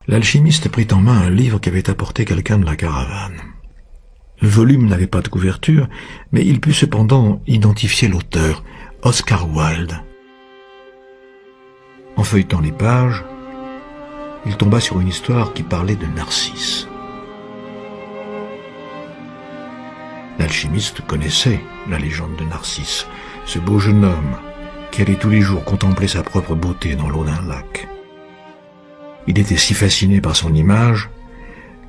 L'alchimiste prit en main un livre qu'avait apporté quelqu'un de la caravane. Le volume n'avait pas de couverture, mais il put cependant identifier l'auteur, Oscar Wilde. En feuilletant les pages, il tomba sur une histoire qui parlait de Narcisse. L'alchimiste connaissait la légende de Narcisse, ce beau jeune homme qui allait tous les jours contempler sa propre beauté dans l'eau d'un lac. Il était si fasciné par son image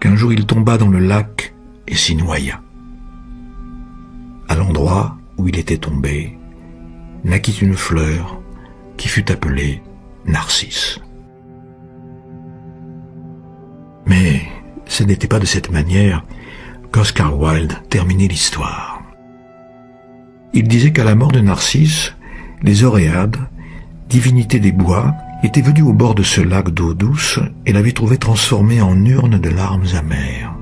qu'un jour il tomba dans le lac et s'y noya. À l'endroit où il était tombé, naquit une fleur qui fut appelée Narcisse. Mais ce n'était pas de cette manière qu'Oscar Wilde terminait l'histoire. Il disait qu'à la mort de Narcisse, les Oréades, divinités des bois, étaient venues au bord de ce lac d'eau douce et l'avaient trouvé transformé en urne de larmes amères.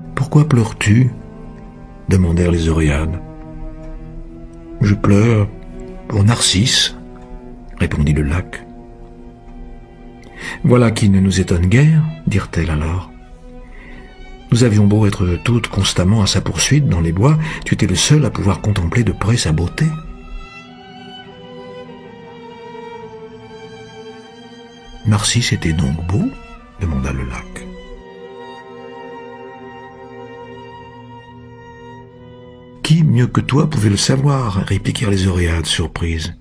« Pourquoi pleures-tu » demandèrent les Oréades. « Je pleure pour Narcisse » répondit le lac. « Voilà qui ne nous étonne guère, dirent-elles alors. Nous avions beau être toutes constamment à sa poursuite dans les bois, tu étais le seul à pouvoir contempler de près sa beauté. » Narcisse était donc beau ? demanda le lac. Qui mieux que toi pouvait le savoir ? répliquèrent les Oréades surprises.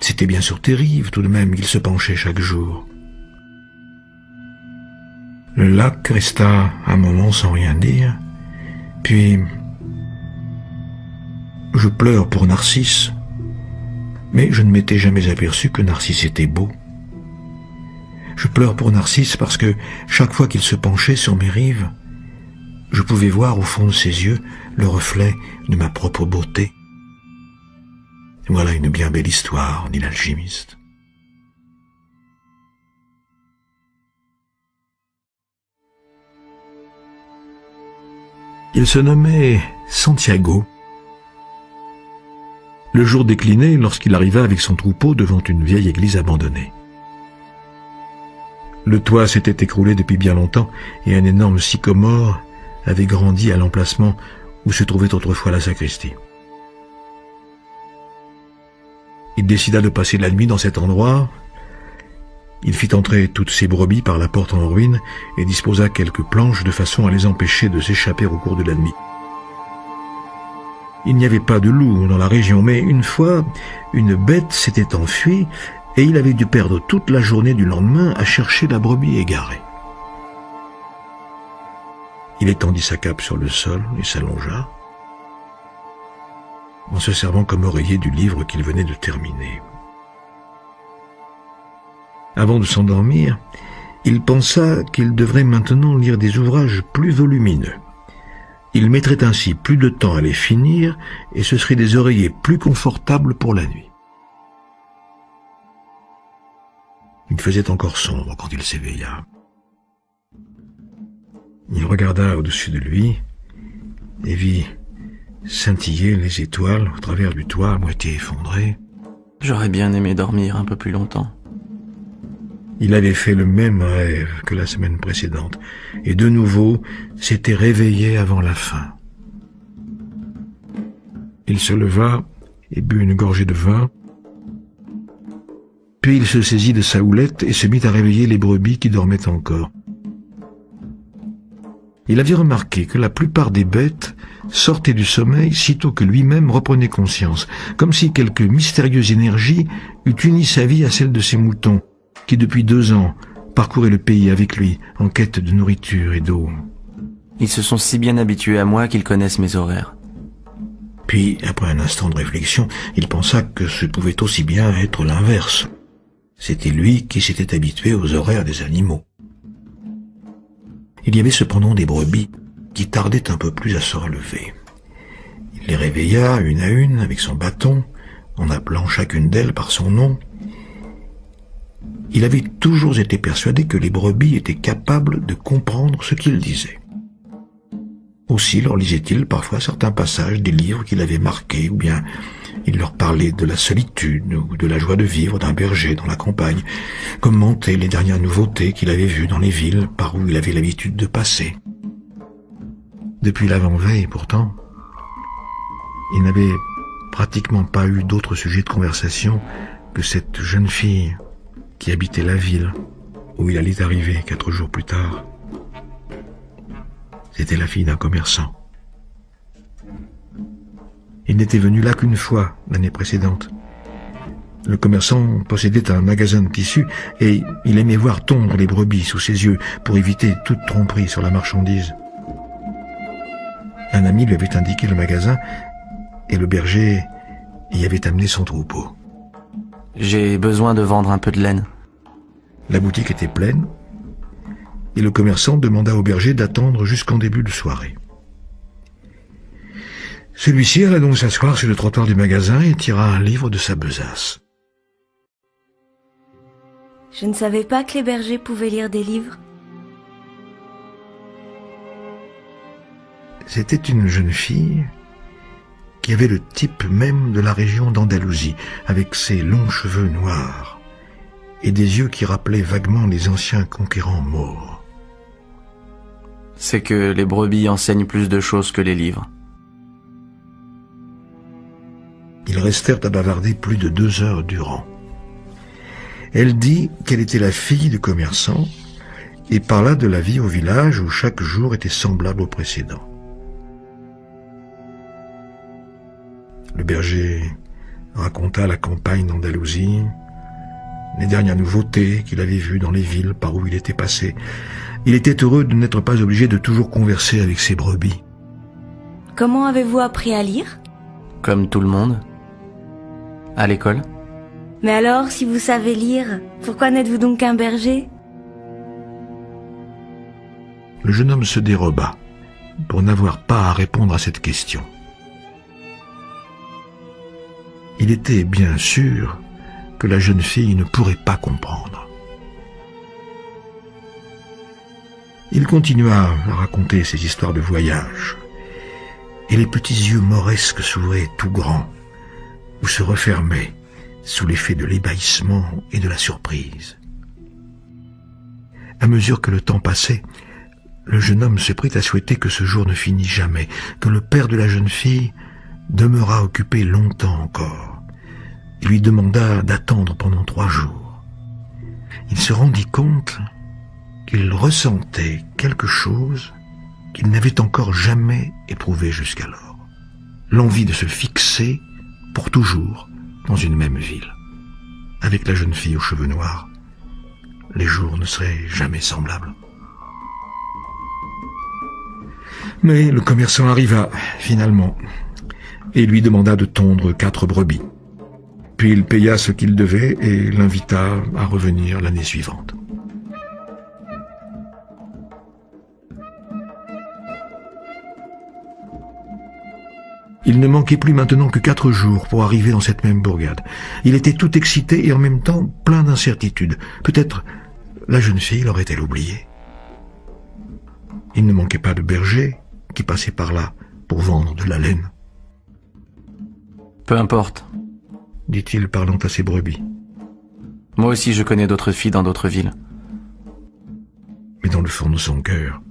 C'était bien sur tes rives tout de même qu'il se penchait chaque jour. Le lac resta un moment sans rien dire, puis « Je pleure pour Narcisse, mais je ne m'étais jamais aperçu que Narcisse était beau. Je pleure pour Narcisse parce que chaque fois qu'il se penchait sur mes rives, je pouvais voir au fond de ses yeux le reflet de ma propre beauté. » Voilà une bien belle histoire, dit l'alchimiste. Il se nommait Santiago. Le jour déclinait lorsqu'il arriva avec son troupeau devant une vieille église abandonnée. Le toit s'était écroulé depuis bien longtemps et un énorme sycomore avait grandi à l'emplacement où se trouvait autrefois la sacristie. Il décida de passer la nuit dans cet endroit. Il fit entrer toutes ses brebis par la porte en ruine et disposa quelques planches de façon à les empêcher de s'échapper au cours de la nuit. Il n'y avait pas de loup dans la région, mais une fois, une bête s'était enfuie et il avait dû perdre toute la journée du lendemain à chercher la brebis égarée. Il étendit sa cape sur le sol et s'allongea, en se servant comme oreiller du livre qu'il venait de terminer. Avant de s'endormir, il pensa qu'il devrait maintenant lire des ouvrages plus volumineux. Il mettrait ainsi plus de temps à les finir et ce seraient des oreillers plus confortables pour la nuit. Il faisait encore sombre quand il s'éveilla. Il regarda au-dessus de lui et vit scintiller les étoiles au travers du toit à moitié effondré. J'aurais bien aimé dormir un peu plus longtemps. Il avait fait le même rêve que la semaine précédente, et de nouveau s'était réveillé avant la fin. Il se leva et but une gorgée de vin, puis il se saisit de sa houlette et se mit à réveiller les brebis qui dormaient encore. Il avait remarqué que la plupart des bêtes sortaient du sommeil sitôt que lui-même reprenait conscience, comme si quelque mystérieuse énergie eût uni sa vie à celle de ses moutons, qui depuis 2 ans parcouraient le pays avec lui en quête de nourriture et d'eau. Ils se sont si bien habitués à moi qu'ils connaissent mes horaires. Puis, après un instant de réflexion, il pensa que ce pouvait aussi bien être l'inverse. C'était lui qui s'était habitué aux horaires des animaux. Il y avait cependant des brebis qui tardaient un peu plus à se relever. Il les réveilla une à une avec son bâton, en appelant chacune d'elles par son nom. Il avait toujours été persuadé que les brebis étaient capables de comprendre ce qu'il disait. Aussi leur lisait-il parfois certains passages des livres qu'il avait marqués, ou bien Il leur parlait de la solitude ou de la joie de vivre d'un berger dans la campagne, commentait les dernières nouveautés qu'il avait vues dans les villes par où il avait l'habitude de passer. Depuis l'avant-veille, pourtant, il n'avait pratiquement pas eu d'autre sujet de conversation que cette jeune fille qui habitait la ville où il allait arriver 4 jours plus tard. C'était la fille d'un commerçant. Il n'était venu là qu'une fois l'année précédente. Le commerçant possédait un magasin de tissus et il aimait voir tondre les brebis sous ses yeux pour éviter toute tromperie sur la marchandise. Un ami lui avait indiqué le magasin et le berger y avait amené son troupeau. J'ai besoin de vendre un peu de laine. La boutique était pleine et le commerçant demanda au berger d'attendre jusqu'en début de soirée. Celui-ci alla donc s'asseoir sur le trottoir du magasin et tira un livre de sa besace. Je ne savais pas que les bergers pouvaient lire des livres. C'était une jeune fille qui avait le type même de la région d'Andalousie, avec ses longs cheveux noirs et des yeux qui rappelaient vaguement les anciens conquérants maures. C'est que les brebis enseignent plus de choses que les livres. Ils restèrent à bavarder plus de 2 heures durant. Elle dit qu'elle était la fille du commerçant et parla de la vie au village où chaque jour était semblable au précédent. Le berger raconta la campagne d'Andalousie, les dernières nouveautés qu'il avait vues dans les villes par où il était passé. Il était heureux de n'être pas obligé de toujours converser avec ses brebis. Comment avez-vous appris à lire? Comme tout le monde. À l'école. Mais alors, si vous savez lire, pourquoi n'êtes-vous donc qu'un berger? Le jeune homme se déroba pour n'avoir pas à répondre à cette question. Il était bien sûr que la jeune fille ne pourrait pas comprendre. Il continua à raconter ses histoires de voyage, et les petits yeux mauresques s'ouvraient tout grands, ou se refermaient sous l'effet de l'ébahissement et de la surprise. À mesure que le temps passait, le jeune homme se prit à souhaiter que ce jour ne finît jamais, que le père de la jeune fille demeurât occupé longtemps encore. Il lui demanda d'attendre pendant 3 jours. Il se rendit compte qu'il ressentait quelque chose qu'il n'avait encore jamais éprouvé jusqu'alors. L'envie de se fixer pour toujours dans une même ville. Avec la jeune fille aux cheveux noirs, les jours ne seraient jamais semblables. Mais le commerçant arriva, finalement, et lui demanda de tondre 4 brebis. Puis il paya ce qu'il devait et l'invita à revenir l'année suivante. Il ne manquait plus maintenant que 4 jours pour arriver dans cette même bourgade. Il était tout excité et en même temps plein d'incertitudes. Peut-être la jeune fille l'aurait-elle oublié. Il ne manquait pas de bergers qui passaient par là pour vendre de la laine. Peu importe, dit-il parlant à ses brebis. Moi aussi je connais d'autres filles dans d'autres villes. Mais dans le fond de son cœur,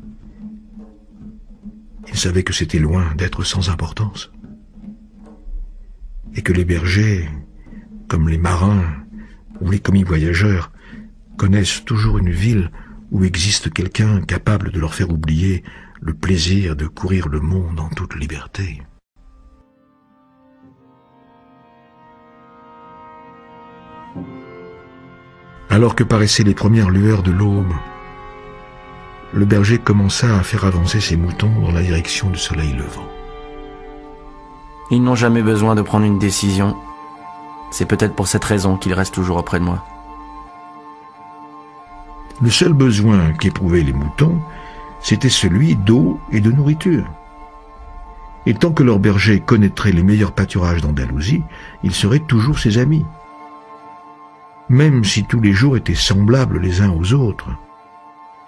il savait que c'était loin d'être sans importance. Et que les bergers, comme les marins ou les commis voyageurs, connaissent toujours une ville où existe quelqu'un capable de leur faire oublier le plaisir de courir le monde en toute liberté. Alors que paraissaient les premières lueurs de l'aube, le berger commença à faire avancer ses moutons dans la direction du soleil levant. Ils n'ont jamais besoin de prendre une décision. C'est peut-être pour cette raison qu'ils restent toujours auprès de moi. Le seul besoin qu'éprouvaient les moutons, c'était celui d'eau et de nourriture. Et tant que leur berger connaîtrait les meilleurs pâturages d'Andalousie, ils seraient toujours ses amis. Même si tous les jours étaient semblables les uns aux autres,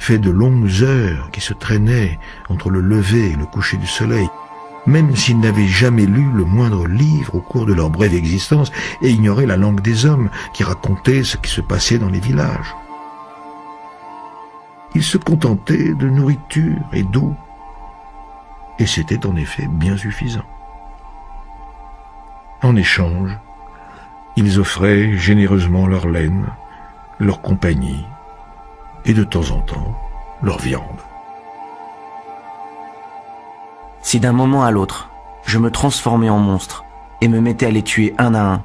faits de longues heures qui se traînaient entre le lever et le coucher du soleil, même s'ils n'avaient jamais lu le moindre livre au cours de leur brève existence et ignoraient la langue des hommes qui racontaient ce qui se passait dans les villages. Ils se contentaient de nourriture et d'eau, et c'était en effet bien suffisant. En échange, ils offraient généreusement leur laine, leur compagnie et de temps en temps leur viande. Si d'un moment à l'autre, je me transformais en monstre et me mettais à les tuer un à un,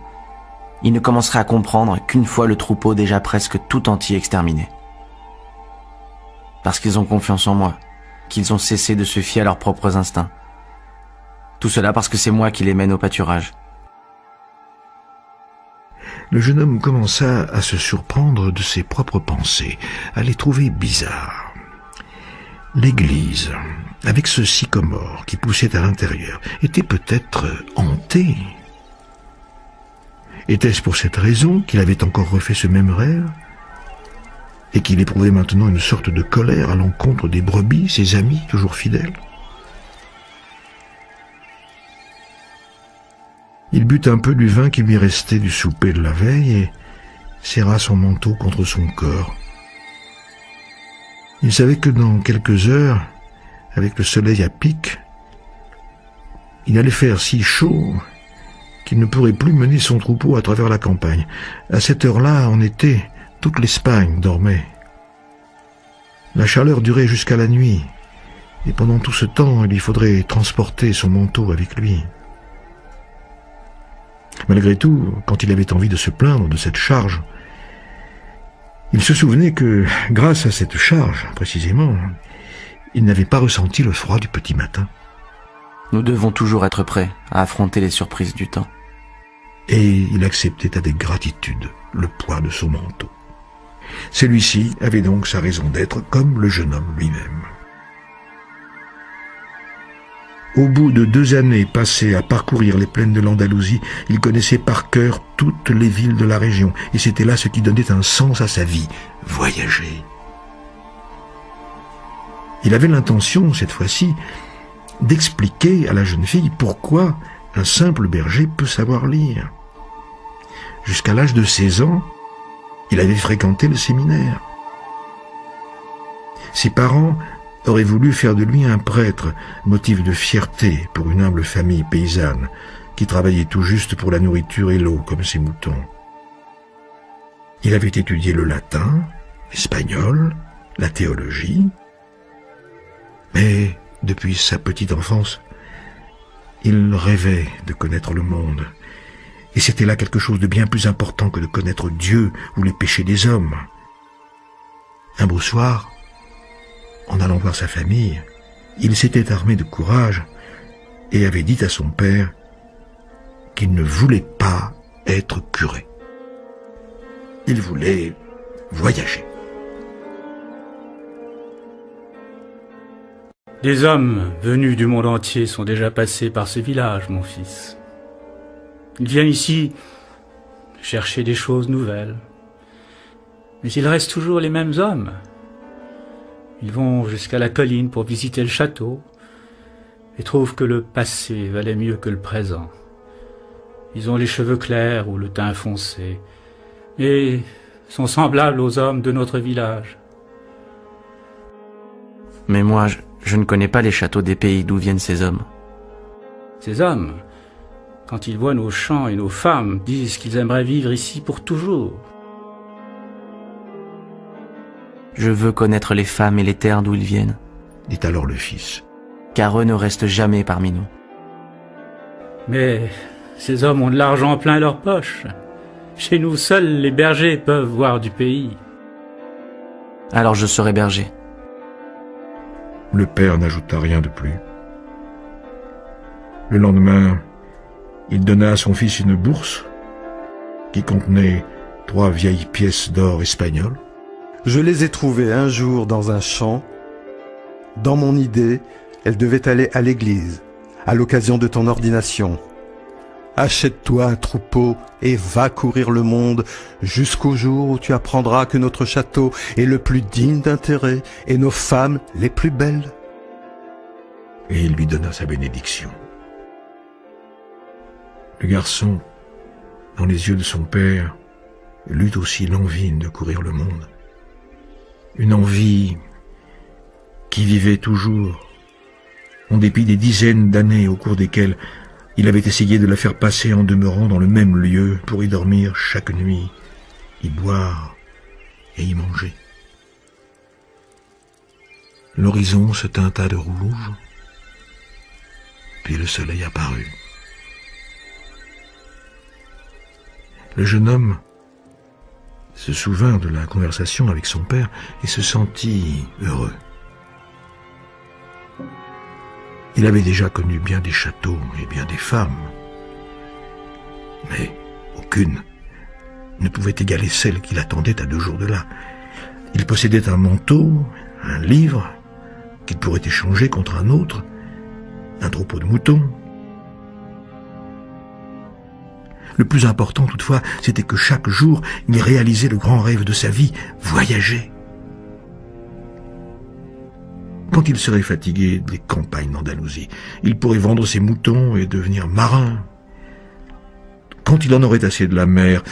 ils ne commenceraient à comprendre qu'une fois le troupeau déjà presque tout entier exterminé. Parce qu'ils ont confiance en moi, qu'ils ont cessé de se fier à leurs propres instincts. Tout cela parce que c'est moi qui les mène au pâturage. Le jeune homme commença à se surprendre de ses propres pensées, à les trouver bizarres. L'église, avec ce sycomore qui poussait à l'intérieur, était peut-être hantée. Était-ce pour cette raison qu'il avait encore refait ce même rêve et qu'il éprouvait maintenant une sorte de colère à l'encontre des brebis, ses amis toujours fidèles? Il but un peu du vin qui lui restait du souper de la veille et serra son manteau contre son corps. Il savait que dans quelques heures, avec le soleil à pic, il allait faire si chaud qu'il ne pourrait plus mener son troupeau à travers la campagne. À cette heure-là, en été, toute l'Espagne dormait. La chaleur durait jusqu'à la nuit, et pendant tout ce temps, il lui faudrait transporter son manteau avec lui. Malgré tout, quand il avait envie de se plaindre de cette charge, il se souvenait que, grâce à cette charge, précisément, il n'avait pas ressenti le froid du petit matin. Nous devons toujours être prêts à affronter les surprises du temps. Et il acceptait avec gratitude le poids de son manteau. Celui-ci avait donc sa raison d'être, comme le jeune homme lui-même. Au bout de 2 années passées à parcourir les plaines de l'Andalousie, il connaissait par cœur toutes les villes de la région, et c'était là ce qui donnait un sens à sa vie, voyager. Il avait l'intention, cette fois-ci, d'expliquer à la jeune fille pourquoi un simple berger peut savoir lire. Jusqu'à l'âge de 16 ans, il avait fréquenté le séminaire. Ses parents aurait voulu faire de lui un prêtre, motif de fierté pour une humble famille paysanne, qui travaillait tout juste pour la nourriture et l'eau, comme ses moutons. Il avait étudié le latin, l'espagnol, la théologie, mais depuis sa petite enfance, il rêvait de connaître le monde, et c'était là quelque chose de bien plus important que de connaître Dieu ou les péchés des hommes. Un beau soir, en allant voir sa famille, il s'était armé de courage et avait dit à son père qu'il ne voulait pas être curé. Il voulait voyager. Des hommes venus du monde entier sont déjà passés par ce village, mon fils. Ils viennent ici chercher des choses nouvelles. Mais il reste toujours les mêmes hommes. Ils vont jusqu'à la colline pour visiter le château et trouvent que le passé valait mieux que le présent. Ils ont les cheveux clairs ou le teint foncé et sont semblables aux hommes de notre village. Mais moi, je ne connais pas les châteaux des pays d'où viennent ces hommes. Ces hommes, quand ils voient nos champs et nos femmes, disent qu'ils aimeraient vivre ici pour toujours. Je veux connaître les femmes et les terres d'où ils viennent, dit alors le fils. Car eux ne restent jamais parmi nous. Mais ces hommes ont de l'argent plein leurs poches. Chez nous, seuls les bergers peuvent voir du pays. Alors je serai berger. Le père n'ajouta rien de plus. Le lendemain, il donna à son fils une bourse qui contenait 3 vieilles pièces d'or espagnoles. Je les ai trouvées un jour dans un champ. Dans mon idée, elles devaient aller à l'église, à l'occasion de ton ordination. Achète-toi un troupeau et va courir le monde jusqu'au jour où tu apprendras que notre château est le plus digne d'intérêt et nos femmes les plus belles. Et il lui donna sa bénédiction. Le garçon, dans les yeux de son père, lut aussi l'envie de courir le monde. Une envie qui vivait toujours, en dépit des dizaines d'années au cours desquelles il avait essayé de la faire passer en demeurant dans le même lieu pour y dormir chaque nuit, y boire et y manger. L'horizon se teinta de rouge, puis le soleil apparut. Le jeune homme se souvint de la conversation avec son père et se sentit heureux. Il avait déjà connu bien des châteaux et bien des femmes, mais aucune ne pouvait égaler celle qui l'attendait à 2 jours de là. Il possédait un manteau, un livre, qu'il pourrait échanger contre un autre, un troupeau de moutons. Le plus important toutefois, c'était que chaque jour, il réalisait le grand rêve de sa vie, voyager. Quand il serait fatigué des campagnes d'Andalousie, il pourrait vendre ses moutons et devenir marin. Quand il en aurait assez de la mer,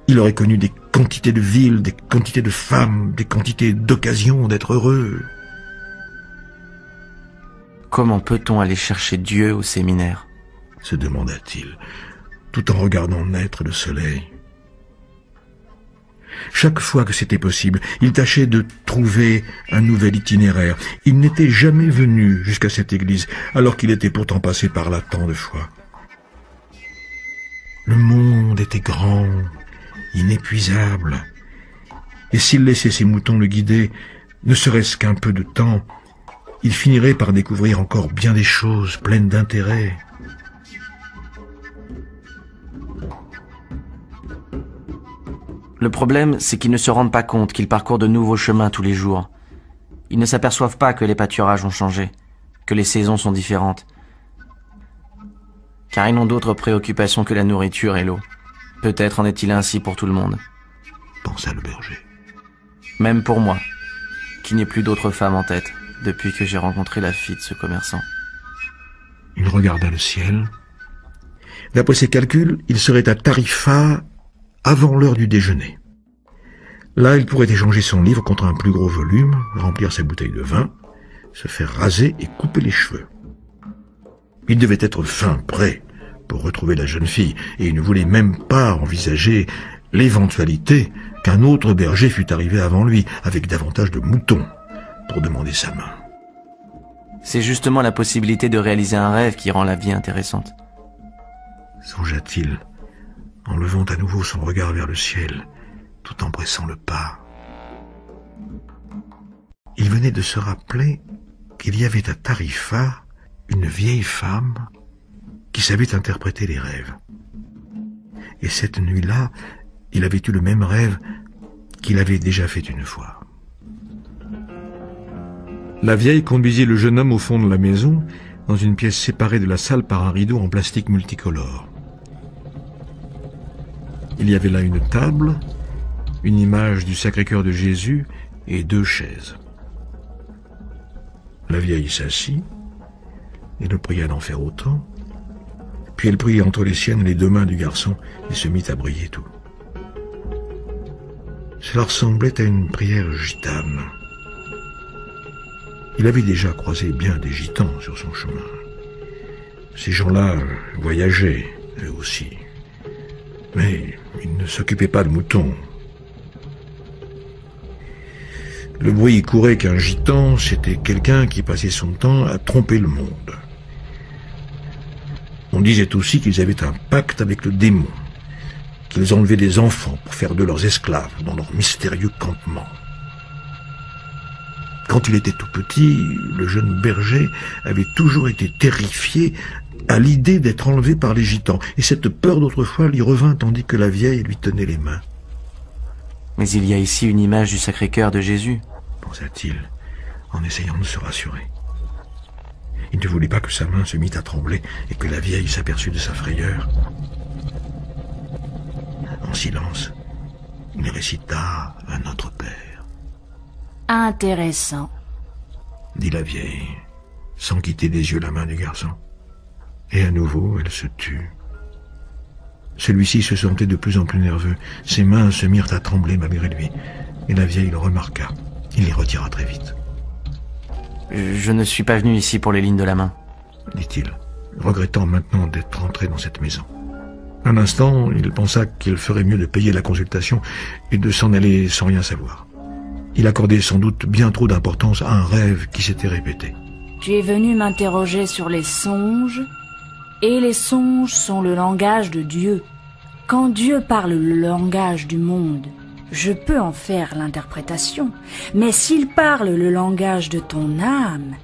il aurait connu des quantités de villes, des quantités de femmes, des quantités d'occasions d'être heureux. Comment peut-on aller chercher Dieu au séminaire ? Se demanda-t-il, tout en regardant naître le soleil. Chaque fois que c'était possible, il tâchait de trouver un nouvel itinéraire. Il n'était jamais venu jusqu'à cette église, alors qu'il était pourtant passé par là tant de fois. Le monde était grand, inépuisable, et s'il laissait ses moutons le guider, ne serait-ce qu'un peu de temps, il finirait par découvrir encore bien des choses pleines d'intérêt. Le problème, c'est qu'ils ne se rendent pas compte qu'ils parcourent de nouveaux chemins tous les jours. Ils ne s'aperçoivent pas que les pâturages ont changé, que les saisons sont différentes. Car ils n'ont d'autres préoccupations que la nourriture et l'eau. Peut-être en est-il ainsi pour tout le monde. Pensa le berger. Même pour moi, qui n'ai plus d'autre femme en tête, depuis que j'ai rencontré la fille de ce commerçant. Il regarda le ciel. D'après ses calculs, il serait à Tarifa avant l'heure du déjeuner. Là, il pourrait échanger son livre contre un plus gros volume, remplir sa bouteille de vin, se faire raser et couper les cheveux. Il devait être fin prêt pour retrouver la jeune fille, et il ne voulait même pas envisager l'éventualité qu'un autre berger fût arrivé avant lui, avec davantage de moutons, pour demander sa main. C'est justement la possibilité de réaliser un rêve qui rend la vie intéressante. Songea-t-il, en levant à nouveau son regard vers le ciel, tout en pressant le pas. Il venait de se rappeler qu'il y avait à Tarifa une vieille femme qui savait interpréter les rêves. Et cette nuit-là, il avait eu le même rêve qu'il avait déjà fait une fois. La vieille conduisit le jeune homme au fond de la maison, dans une pièce séparée de la salle par un rideau en plastique multicolore. Il y avait là une table, une image du Sacré-Cœur de Jésus et 2 chaises. La vieille s'assit et le pria d'en faire autant. Puis elle prit entre les siennes les 2 mains du garçon et se mit à briller tout. Cela ressemblait à une prière gitane. Il avait déjà croisé bien des gitans sur son chemin. Ces gens-là voyageaient, eux aussi. Mais ils ne s'occupaient pas de moutons. Le bruit courait qu'un gitan, c'était quelqu'un qui passait son temps à tromper le monde. On disait aussi qu'ils avaient un pacte avec le démon, qu'ils enlevaient des enfants pour faire de leurs esclaves dans leur mystérieux campement. Quand il était tout petit, le jeune berger avait toujours été terrifié à l'idée d'être enlevé par les gitans, et cette peur d'autrefois lui revint tandis que la vieille lui tenait les mains. Mais il y a ici une image du Sacré-Cœur de Jésus, pensa-t-il, en essayant de se rassurer. Il ne voulait pas que sa main se mît à trembler et que la vieille s'aperçût de sa frayeur. En silence, il récita un Notre Père. Intéressant, dit la vieille, sans quitter des yeux la main du garçon. Et à nouveau, elle se tut. Celui-ci se sentait de plus en plus nerveux. Ses mains se mirent à trembler malgré lui. Et la vieille le remarqua. Il les retira très vite. Je ne suis pas venu ici pour les lignes de la main, dit-il, regrettant maintenant d'être entré dans cette maison. Un instant, il pensa qu'il ferait mieux de payer la consultation et de s'en aller sans rien savoir. Il accordait sans doute bien trop d'importance à un rêve qui s'était répété. Tu es venu m'interroger sur les songes, et les songes sont le langage de Dieu. Quand Dieu parle le langage du monde, je peux en faire l'interprétation, mais s'il parle le langage de ton âme,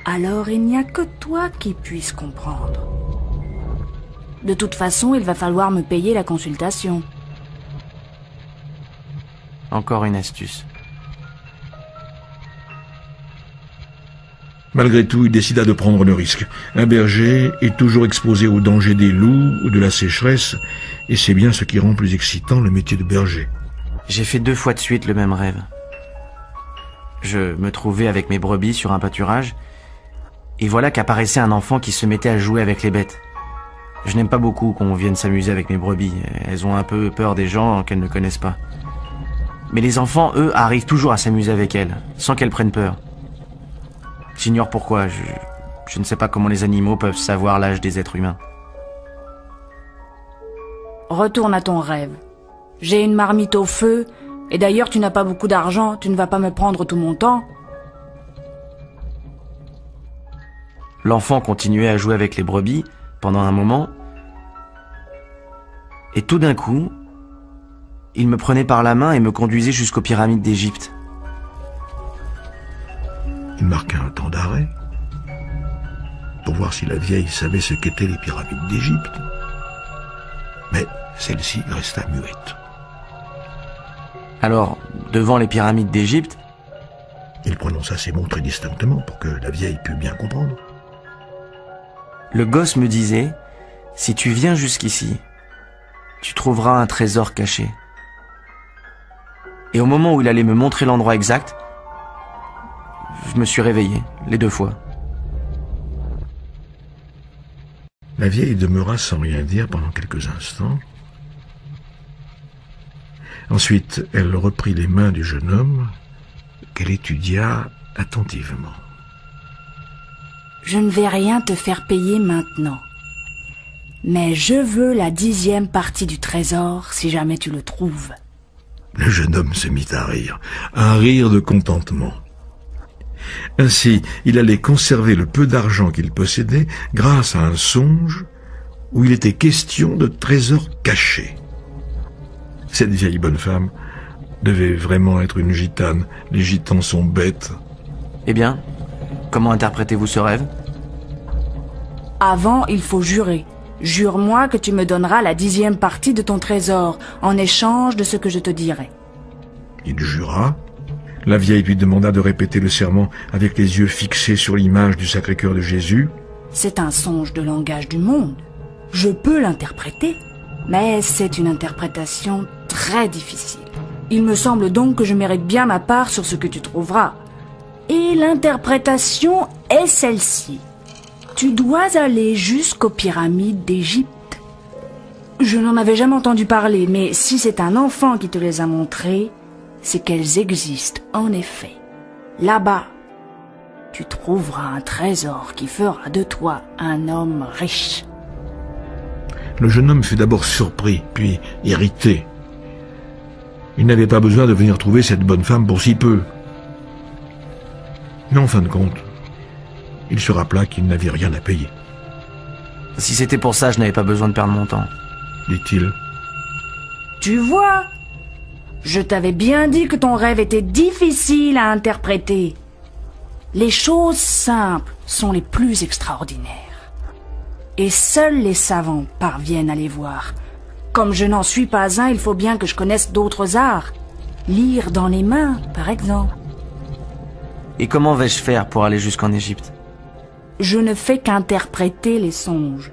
alors il n'y a que toi qui puisses comprendre. De toute façon, il va falloir me payer la consultation. Encore une astuce. Malgré tout, il décida de prendre le risque. Un berger est toujours exposé aux dangers des loups ou de la sécheresse, et c'est bien ce qui rend plus excitant le métier de berger. J'ai fait 2 fois de suite le même rêve. Je me trouvais avec mes brebis sur un pâturage, et voilà qu'apparaissait un enfant qui se mettait à jouer avec les bêtes. Je n'aime pas beaucoup qu'on vienne s'amuser avec mes brebis. Elles ont un peu peur des gens qu'elles ne connaissent pas. Mais les enfants, eux, arrivent toujours à s'amuser avec elles, sans qu'elles prennent peur. J'ignore pourquoi, je ne sais pas comment les animaux peuvent savoir l'âge des êtres humains. Retourne à ton rêve. J'ai une marmite au feu, et d'ailleurs tu n'as pas beaucoup d'argent, tu ne vas pas me prendre tout mon temps. L'enfant continuait à jouer avec les brebis pendant un moment, et tout d'un coup, il me prenait par la main et me conduisait jusqu'aux pyramides d'Égypte. Il marqua un temps d'arrêt pour voir si la vieille savait ce qu'étaient les pyramides d'Égypte. Mais celle-ci resta muette. Alors, devant les pyramides d'Égypte, il prononça ces mots très distinctement pour que la vieille pût bien comprendre. Le gosse me disait, si tu viens jusqu'ici, tu trouveras un trésor caché. Et au moment où il allait me montrer l'endroit exact, je me suis réveillé, les 2 fois. La vieille demeura sans rien dire pendant quelques instants. Ensuite, elle reprit les mains du jeune homme, qu'elle étudia attentivement. Je ne vais rien te faire payer maintenant. Mais je veux la 10e partie du trésor si jamais tu le trouves. Le jeune homme se mit à rire, un rire de contentement. Ainsi, il allait conserver le peu d'argent qu'il possédait grâce à un songe où il était question de trésors cachés. Cette vieille bonne femme devait vraiment être une gitane. Les gitans sont bêtes. Eh bien, comment interprétez-vous ce rêve? Avant, il faut jurer. Jure-moi que tu me donneras la 10e partie de ton trésor, en échange de ce que je te dirai. Il jura. La vieille lui demanda de répéter le serment avec les yeux fixés sur l'image du Sacré-Cœur de Jésus. C'est un songe de langage du monde. Je peux l'interpréter, mais c'est une interprétation très difficile. Il me semble donc que je mérite bien ma part sur ce que tu trouveras. Et l'interprétation est celle-ci. Tu dois aller jusqu'aux pyramides d'Égypte. Je n'en avais jamais entendu parler, mais si c'est un enfant qui te les a montrées, c'est qu'elles existent en effet. Là-bas, tu trouveras un trésor qui fera de toi un homme riche. Le jeune homme fut d'abord surpris, puis irrité. Il n'avait pas besoin de venir trouver cette bonne femme pour si peu. Mais en fin de compte, il se rappela qu'il n'avait rien à payer. Si c'était pour ça, je n'avais pas besoin de perdre mon temps, dit-il. Tu vois, je t'avais bien dit que ton rêve était difficile à interpréter. Les choses simples sont les plus extraordinaires. Et seuls les savants parviennent à les voir. Comme je n'en suis pas un, il faut bien que je connaisse d'autres arts. Lire dans les mains, par exemple. Et comment vais-je faire pour aller jusqu'en Égypte? Je ne fais qu'interpréter les songes.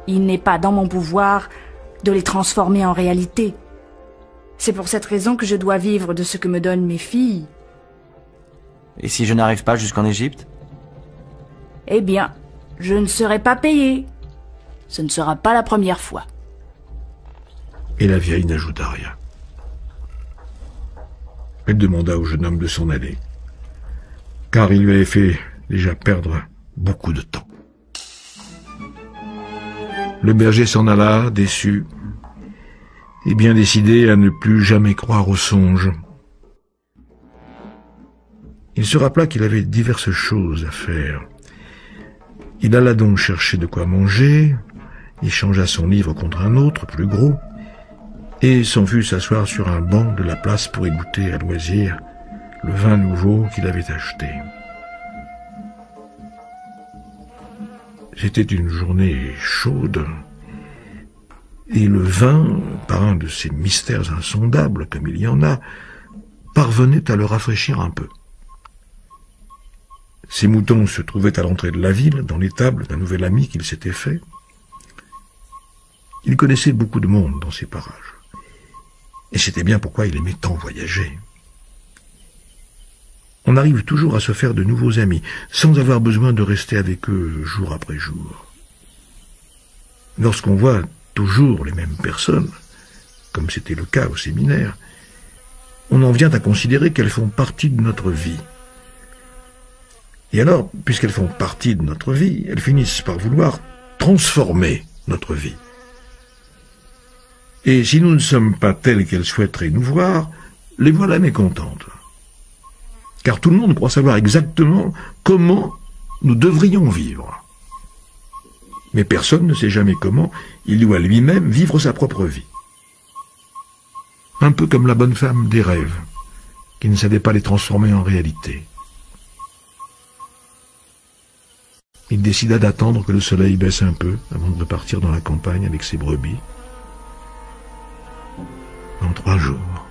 Il n'est pas dans mon pouvoir de les transformer en réalité. C'est pour cette raison que je dois vivre de ce que me donnent mes filles. Et si je n'arrive pas jusqu'en Égypte? Eh bien, je ne serai pas payé. Ce ne sera pas la première fois. Et la vieille n'ajouta rien. Elle demanda au jeune homme de s'en aller, car il lui avait fait déjà perdre beaucoup de temps. Le berger s'en alla, déçu, et bien décidé à ne plus jamais croire aux songes. Il se rappela qu'il avait diverses choses à faire. Il alla donc chercher de quoi manger, échangea son livre contre un autre, plus gros, et s'en fut s'asseoir sur un banc de la place pour y goûter à loisir le vin nouveau qu'il avait acheté. C'était une journée chaude, et le vin, par un de ces mystères insondables comme il y en a, parvenait à le rafraîchir un peu. Ses moutons se trouvaient à l'entrée de la ville, dans l'étable d'un nouvel ami qu'il s'était fait. Il connaissait beaucoup de monde dans ces parages, et c'était bien pourquoi il aimait tant voyager. On arrive toujours à se faire de nouveaux amis, sans avoir besoin de rester avec eux jour après jour. Lorsqu'on voit toujours les mêmes personnes, comme c'était le cas au séminaire, on en vient à considérer qu'elles font partie de notre vie. Et alors, puisqu'elles font partie de notre vie, elles finissent par vouloir transformer notre vie. Et si nous ne sommes pas tels qu'elles souhaiteraient nous voir, les voilà mécontentes. Car tout le monde croit savoir exactement comment nous devrions vivre. Mais personne ne sait jamais comment il doit lui-même vivre sa propre vie. Un peu comme la bonne femme des rêves, qui ne savait pas les transformer en réalité. Il décida d'attendre que le soleil baisse un peu avant de repartir dans la campagne avec ses brebis. Dans 3 jours,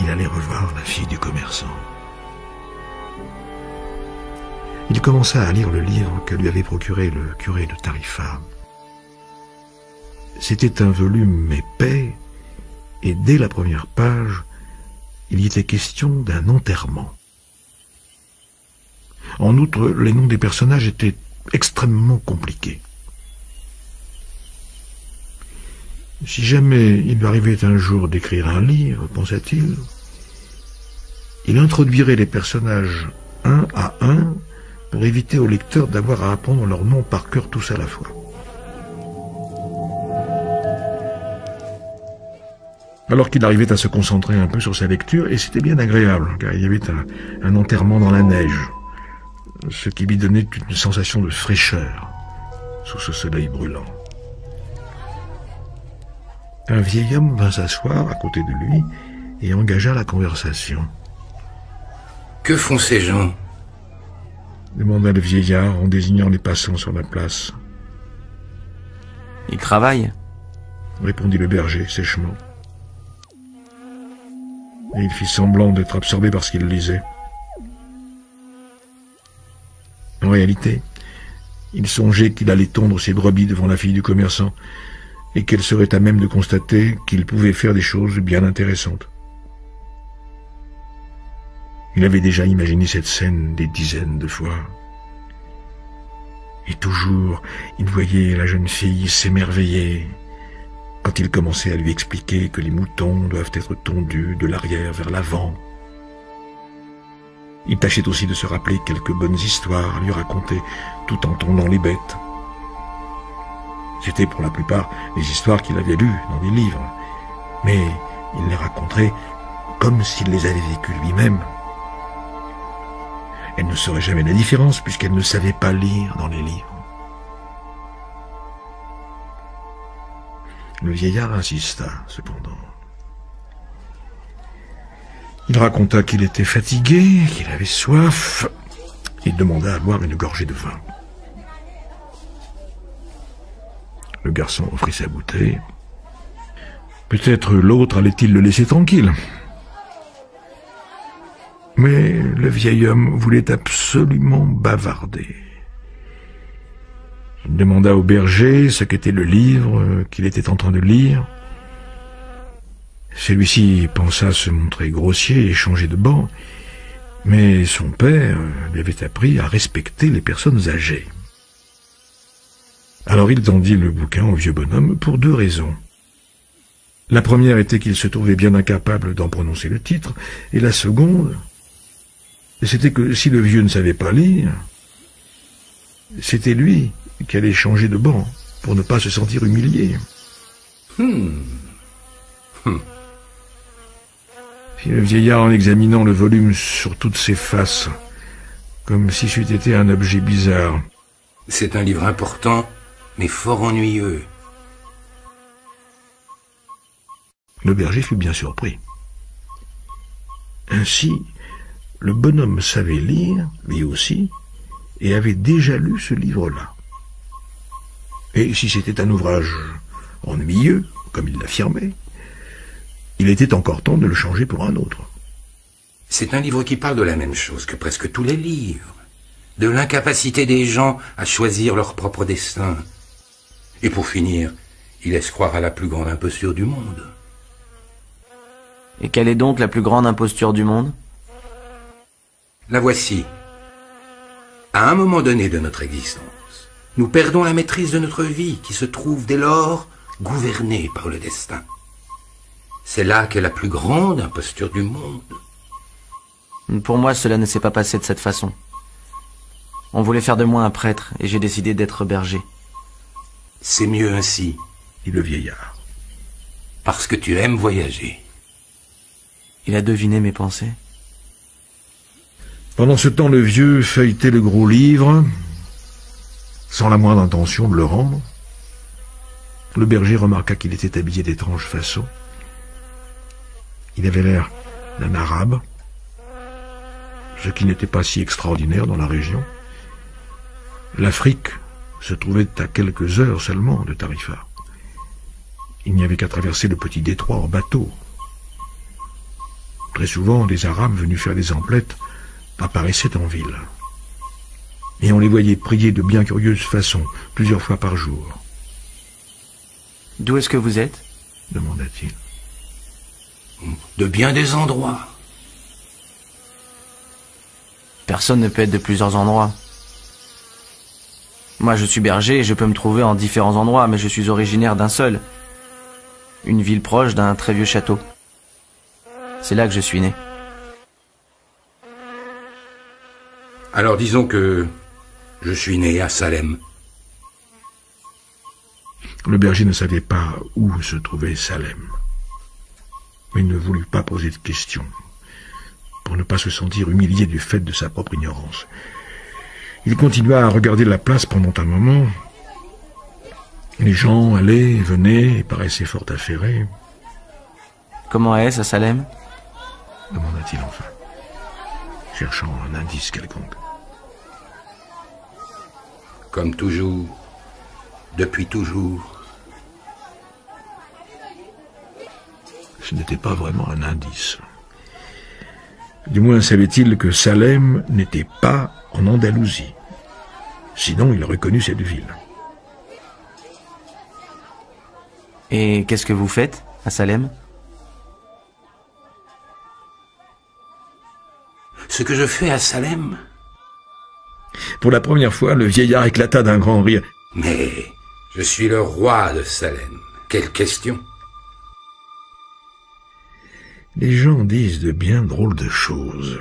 il allait revoir la fille du commerçant. Il commença à lire le livre que lui avait procuré le curé de Tarifa. C'était un volume épais, et dès la première page, il y était question d'un enterrement. En outre, les noms des personnages étaient extrêmement compliqués. Si jamais il lui arrivait un jour d'écrire un livre, pensa-t-il, il introduirait les personnages un à un pour éviter au lecteur d'avoir à apprendre leurs noms par cœur tous à la fois. Alors qu'il arrivait à se concentrer un peu sur sa lecture, et c'était bien agréable, car il y avait un enterrement dans la neige, ce qui lui donnait une sensation de fraîcheur sous ce soleil brûlant. Un vieil homme vint s'asseoir à côté de lui et engagea la conversation. « Que font ces gens ?» demanda le vieillard en désignant les passants sur la place. « Ils travaillent » répondit le berger sèchement. Et il fit semblant d'être absorbé par ce qu'il lisait. En réalité, il songeait qu'il allait tondre ses brebis devant la fille du commerçant, et qu'elle serait à même de constater qu'il pouvait faire des choses bien intéressantes. Il avait déjà imaginé cette scène des dizaines de fois. Et toujours, il voyait la jeune fille s'émerveiller quand il commençait à lui expliquer que les moutons doivent être tondus de l'arrière vers l'avant. Il tâchait aussi de se rappeler quelques bonnes histoires à lui raconter tout en tondant les bêtes. C'étaient pour la plupart des histoires qu'il avait lues dans des livres, mais il les raconterait comme s'il les avait vécues lui-même. Elle ne saurait jamais la différence puisqu'elle ne savait pas lire dans les livres. Le vieillard insista, cependant. Il raconta qu'il était fatigué, qu'il avait soif, et demanda à boire une gorgée de vin. Le garçon offrit sa bouteille. Peut-être l'autre allait-il le laisser tranquille. Mais le vieil homme voulait absolument bavarder. Il demanda au berger ce qu'était le livre qu'il était en train de lire. Celui-ci pensa se montrer grossier et changer de banc, mais son père lui avait appris à respecter les personnes âgées. Alors il tendit le bouquin au vieux bonhomme pour 2 raisons. La première était qu'il se trouvait bien incapable d'en prononcer le titre, et la seconde, c'était que si le vieux ne savait pas lire, c'était lui qui allait changer de banc pour ne pas se sentir humilié. Fit le vieillard en examinant le volume sur toutes ses faces, comme si c'eût été un objet bizarre. C'est un livre important, mais fort ennuyeux. Le berger fut bien surpris. Ainsi, le bonhomme savait lire, lui aussi, et avait déjà lu ce livre-là. Et si c'était un ouvrage ennuyeux, comme il l'affirmait, il était encore temps de le changer pour un autre. C'est un livre qui parle de la même chose que presque tous les livres, de l'incapacité des gens à choisir leur propre destin. Et pour finir, il laisse croire à la plus grande imposture du monde. Et quelle est donc la plus grande imposture du monde? La voici. À un moment donné de notre existence, nous perdons la maîtrise de notre vie, qui se trouve dès lors gouvernée par le destin. C'est là qu'est la plus grande imposture du monde. Pour moi, cela ne s'est pas passé de cette façon. On voulait faire de moi un prêtre, et j'ai décidé d'être berger. C'est mieux ainsi, dit le vieillard. Parce que tu aimes voyager. Il a deviné mes pensées. Pendant ce temps, le vieux feuilletait le gros livre, sans la moindre intention de le rendre. Le berger remarqua qu'il était habillé d'étrange façon. Il avait l'air d'un arabe, ce qui n'était pas si extraordinaire dans la région. L'Afrique se trouvait à quelques heures seulement de Tarifa. Il n'y avait qu'à traverser le petit détroit en bateau. Très souvent, des Arabes venus faire des emplettes apparaissaient en ville. Et on les voyait prier de bien curieuses façons, plusieurs fois par jour. « D'où est-ce que vous êtes » demanda-t-il. De bien des endroits. Personne ne peut être de plusieurs endroits. Moi, je suis berger et je peux me trouver en différents endroits, mais je suis originaire d'un seul. Une ville proche d'un très vieux château. C'est là que je suis né. Alors disons que je suis né à Salem. Le berger ne savait pas où se trouvait Salem. Mais il ne voulut pas poser de questions, pour ne pas se sentir humilié du fait de sa propre ignorance. Il continua à regarder la place pendant un moment. Les gens allaient et venaient et paraissaient fort affairés. « Comment est-ce à Salem » demanda-t-il enfin, cherchant un indice quelconque. Comme toujours, depuis toujours. Ce n'était pas vraiment un indice. Du moins savait-il que Salem n'était pas en Andalousie. Sinon, il reconnut cette ville. « Et qu'est-ce que vous faites à Salem » Ce que je fais à Salem. Pour la première fois, le vieillard éclata d'un grand rire. Mais je suis le roi de Salem. Quelle question? Les gens disent de bien drôles de choses.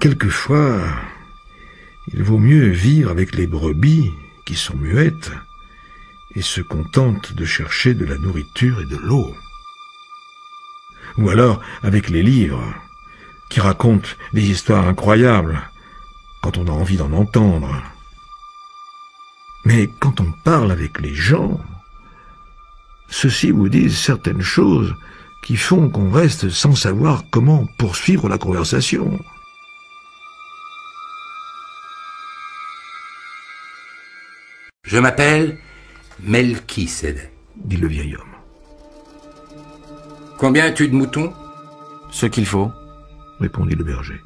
Quelquefois, il vaut mieux vivre avec les brebis qui sont muettes et se contentent de chercher de la nourriture et de l'eau. Ou alors avec les livres qui racontent des histoires incroyables quand on a envie d'en entendre. Mais quand on parle avec les gens, ceux-ci vous disent certaines choses qui font qu'on reste sans savoir comment poursuivre la conversation. Je m'appelle Melchisédek, dit le vieil homme. Combien as-tu de moutons? Ce qu'il faut, répondit le berger.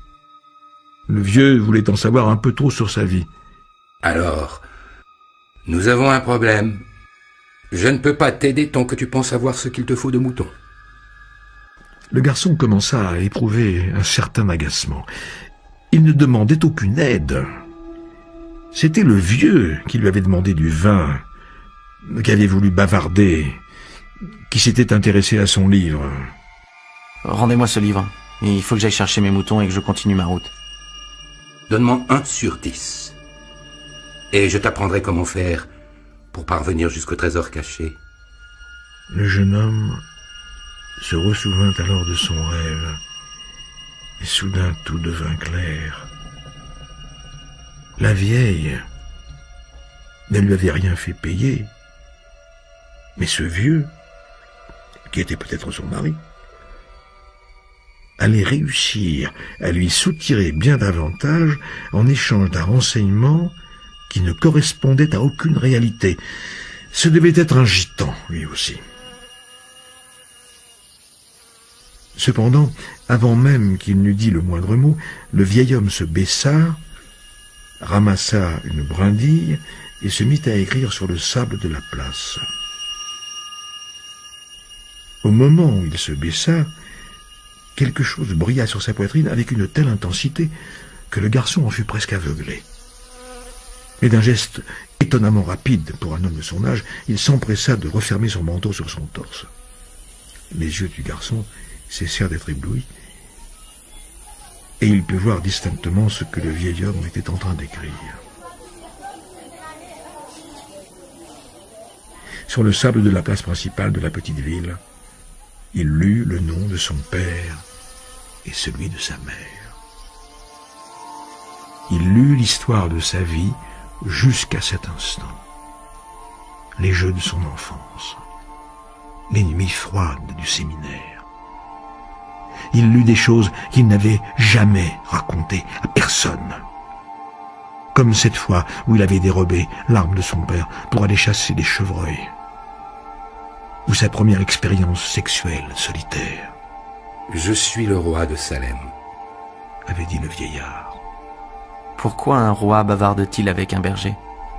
Le vieux voulait en savoir un peu trop sur sa vie. Alors, nous avons un problème. Je ne peux pas t'aider tant que tu penses savoir ce qu'il te faut de moutons. Le garçon commença à éprouver un certain agacement. Il ne demandait aucune aide. C'était le vieux qui lui avait demandé du vin, qui avait voulu bavarder, qui s'était intéressé à son livre. Rendez-moi ce livre. Il faut que j'aille chercher mes moutons et que je continue ma route. Donne-moi 1 sur 10. Et je t'apprendrai comment faire pour parvenir jusqu'au trésor caché. Le jeune homme se ressouvint alors de son rêve, et soudain tout devint clair. La vieille ne lui avait rien fait payer, mais ce vieux, qui était peut-être son mari, allait réussir à lui soutirer bien davantage en échange d'un renseignement qui ne correspondait à aucune réalité. Ce devait être un gitan, lui aussi. Cependant, avant même qu'il n'eût dit le moindre mot, le vieil homme se baissa, ramassa une brindille et se mit à écrire sur le sable de la place. Au moment où il se baissa, quelque chose brilla sur sa poitrine avec une telle intensité que le garçon en fut presque aveuglé. Mais d'un geste étonnamment rapide pour un homme de son âge, il s'empressa de refermer son manteau sur son torse. Les yeux du garçon cessèrent d'être éblouis, et il put voir distinctement ce que le vieil homme était en train d'écrire. Sur le sable de la place principale de la petite ville, il lut le nom de son père et celui de sa mère. Il lut l'histoire de sa vie jusqu'à cet instant. Les jeux de son enfance, les nuits froides du séminaire. Il lut des choses qu'il n'avait jamais racontées à personne. Comme cette fois où il avait dérobé l'arme de son père pour aller chasser des chevreuils. Ou sa première expérience sexuelle solitaire. « Je suis le roi de Salem », avait dit le vieillard. « Pourquoi un roi bavarde-t-il avec un berger ?»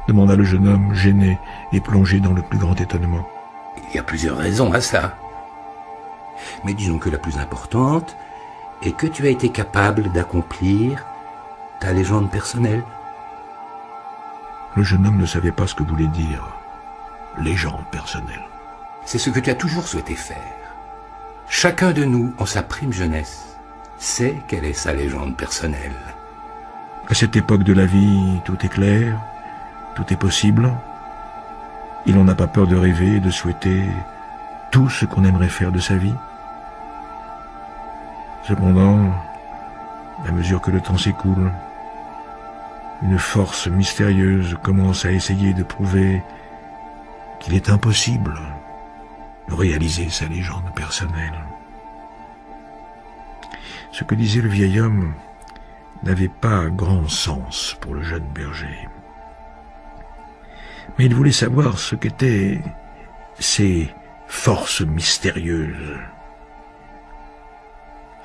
demanda le jeune homme, gêné et plongé dans le plus grand étonnement. « Il y a plusieurs raisons à ça. Mais disons que la plus importante est que tu as été capable d'accomplir ta légende personnelle. » Le jeune homme ne savait pas ce que voulait dire « légende personnelle ». C'est ce que tu as toujours souhaité faire. Chacun de nous, en sa prime jeunesse, sait quelle est sa légende personnelle. À cette époque de la vie, tout est clair, tout est possible. Et l'on n'a pas peur de rêver et de souhaiter tout ce qu'on aimerait faire de sa vie. Cependant, à mesure que le temps s'écoule, une force mystérieuse commence à essayer de prouver qu'il est impossible de réaliser sa légende personnelle. Ce que disait le vieil homme n'avait pas grand sens pour le jeune berger. Mais il voulait savoir ce qu'étaient ces forces mystérieuses.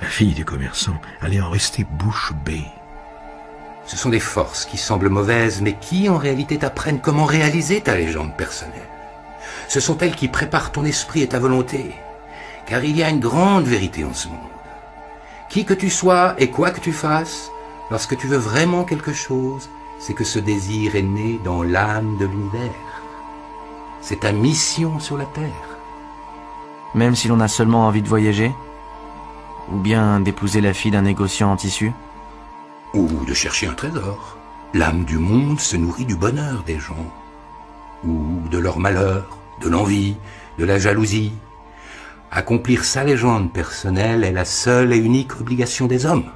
La fille du commerçant allait en rester bouche bée. Ce sont des forces qui semblent mauvaises, mais qui en réalité t'apprennent comment réaliser ta légende personnelle. Ce sont elles qui préparent ton esprit et ta volonté, car il y a une grande vérité en ce monde. Qui que tu sois et quoi que tu fasses, lorsque tu veux vraiment quelque chose, c'est que ce désir est né dans l'âme de l'univers. C'est ta mission sur la terre. Même si l'on a seulement envie de voyager? Ou bien d'épouser la fille d'un négociant en tissu? Ou de chercher un trésor. L'âme du monde se nourrit du bonheur des gens. Ou de leur malheur, de l'envie, de la jalousie. Accomplir sa légende personnelle est la seule et unique obligation des hommes.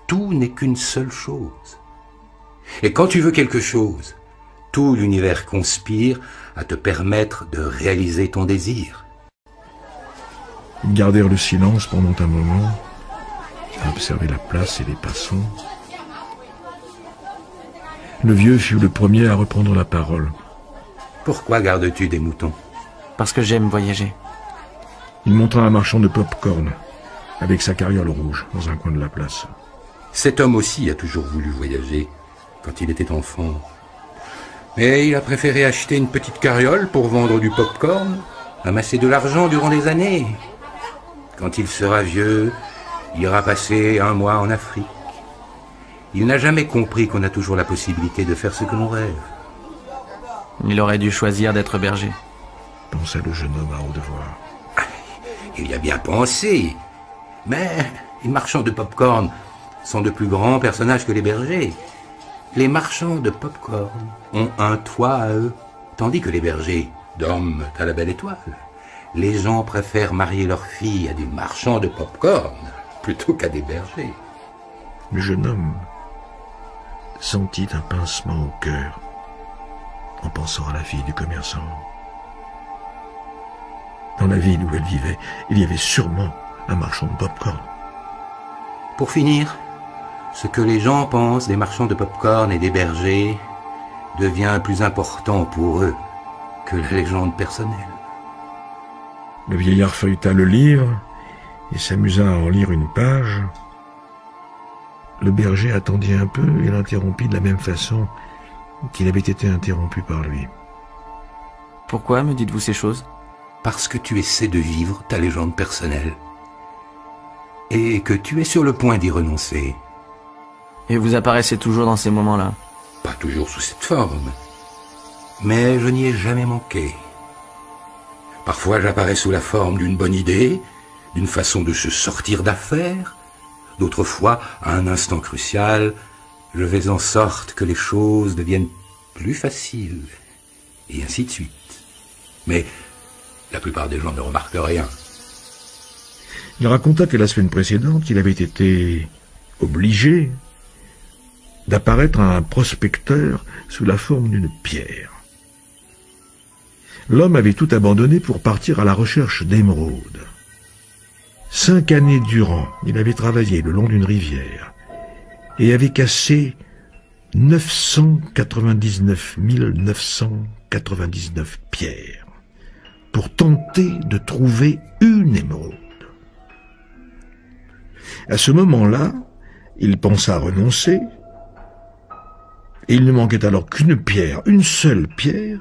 Tout n'est qu'une seule chose. Et quand tu veux quelque chose, tout l'univers conspire à te permettre de réaliser ton désir. Ils gardèrent le silence pendant un moment, à observer la place et les passants. Le vieux fut le premier à reprendre la parole. Pourquoi gardes-tu des moutons? Parce que j'aime voyager. Il montra un marchand de pop-corn, avec sa carriole rouge, dans un coin de la place. Cet homme aussi a toujours voulu voyager, quand il était enfant. Mais il a préféré acheter une petite carriole pour vendre du pop-corn, amasser de l'argent durant des années. Quand il sera vieux, il ira passer un mois en Afrique. Il n'a jamais compris qu'on a toujours la possibilité de faire ce que l'on rêve. Il aurait dû choisir d'être berger. Pensa le jeune homme à haute voix. Il y a bien pensé. Mais les marchands de pop-corn sont de plus grands personnages que les bergers. Les marchands de pop-corn ont un toit à eux, tandis que les bergers dorment à la belle étoile. Les gens préfèrent marier leurs filles à des marchands de pop-corn plutôt qu'à des bergers. Le jeune homme sentit un pincement au cœur en pensant à la fille du commerçant. Dans la ville où elle vivait, il y avait sûrement un marchand de pop-corn. Pour finir, ce que les gens pensent des marchands de pop-corn et des bergers devient plus important pour eux que la légende personnelle. Le vieillard feuilleta le livre et s'amusa à en lire une page. Le berger attendit un peu et l'interrompit de la même façon qu'il avait été interrompu par lui. Pourquoi me dites-vous ces choses? Parce que tu essaies de vivre ta légende personnelle et que tu es sur le point d'y renoncer. Et vous apparaissez toujours dans ces moments-là? Pas toujours sous cette forme, mais je n'y ai jamais manqué. Parfois j'apparais sous la forme d'une bonne idée, d'une façon de se sortir d'affaire. D'autres fois, à un instant crucial, je fais en sorte que les choses deviennent plus faciles, et ainsi de suite. Mais la plupart des gens ne remarquent rien. Il raconta que la semaine précédente, il avait été obligé d'apparaître à un prospecteur sous la forme d'une pierre. L'homme avait tout abandonné pour partir à la recherche d'émeraudes. 5 années durant, il avait travaillé le long d'une rivière et avait cassé 999 999 pierres pour tenter de trouver une émeraude. À ce moment-là, il pensa renoncer, et il ne manquait alors qu'une pierre, une seule pierre,